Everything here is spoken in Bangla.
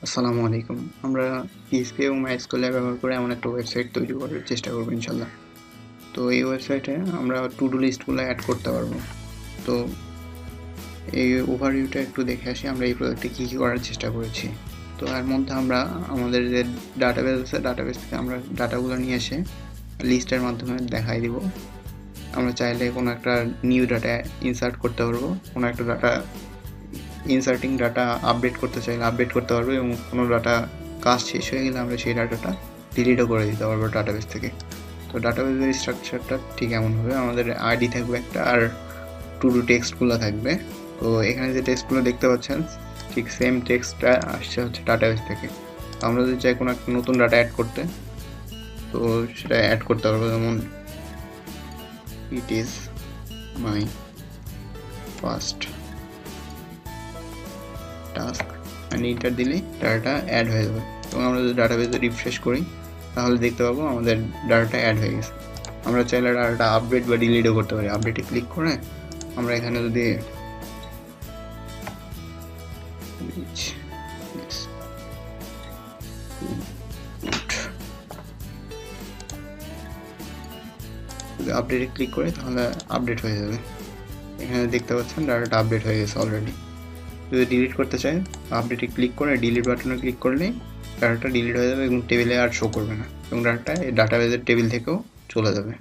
আসসালামু আলাইকুম। আমরা PHP এবং MySQL ব্যবহার করে এমন একটা ওয়েবসাইট তৈরি করার চেষ্টা করব ইনশাল্লাহ। তো এই ওয়েবসাইটে আমরা টু ডু লিস্টগুলো অ্যাড করতে পারবো। তো এই ওভারভিউটা একটু দেখে আসি আমরা এই প্রজেক্টে কী কী করার চেষ্টা করেছি। তো এর মধ্যে আমরা আমাদের যে ডাটাবেস আছে, ডাটাবেস থেকে আমরা ডাটাগুলো নিয়ে এসে লিস্টের মাধ্যমে দেখাই দিব। আমরা চাইলে কোনো একটা নিউ ডাটা ইনসার্ট করতে পারবো, কোনো একটা ডাটা ইনসার্টিং ডাটা আপডেট করতে চাইলে আপডেট করতে পারবো, এবং কোনো ডাটা কাজ শেষ হয়ে গেলে আমরা সেই ডাটাটা ডিলিটও করে দিতে পারবো ডাটাবেস থেকে। তো ডাটাবেসের স্ট্রাকচারটা ঠিক এমন হবে, আমাদের আইডি থাকবে একটা, আর টু ডু টেক্সটগুলো থাকবে। তো এখানে যে টেক্সটগুলো দেখতে পাচ্ছেন ঠিক সেম টেক্সটটা আসছে হচ্ছে ডাটাবেস থেকে। তো আমরা যদি চাই কোনো একটা নতুন ডাটা অ্যাড করতে, তো সেটা অ্যাড করতে পারবো। যেমন it is my first task and enter দিলেই ডাটাটা অ্যাড হয়ে যাবে। এবং আমরা যদি ডাটাবেসে রিফ্রেশ করি তাহলে দেখতে পাবো আমাদের ডাটাটা অ্যাড হয়ে গেছে। আমরা চাইলে ডাটাটা আপডেট বা ডিলিটও করতে পারি। আপডেটে ক্লিক করে আমরা এখানে যদি আপডেটে ক্লিক করে তাহলে আপডেট হয়ে যাবে। এখানে দেখতে পাচ্ছেন ডাটাটা আপডেট হয়ে গেছে অলরেডি। যদি ডিলিট করতে চাই আপডেটে ক্লিক করে ডিলিট বাটনে ক্লিক করলেই ডাটাটা ডিলিট হয়ে যাবে এবং টেবিলে আর শো করবে না, এবং ডাটাটা এই ডাটাবেসের টেবিল থেকেও চলে যাবে।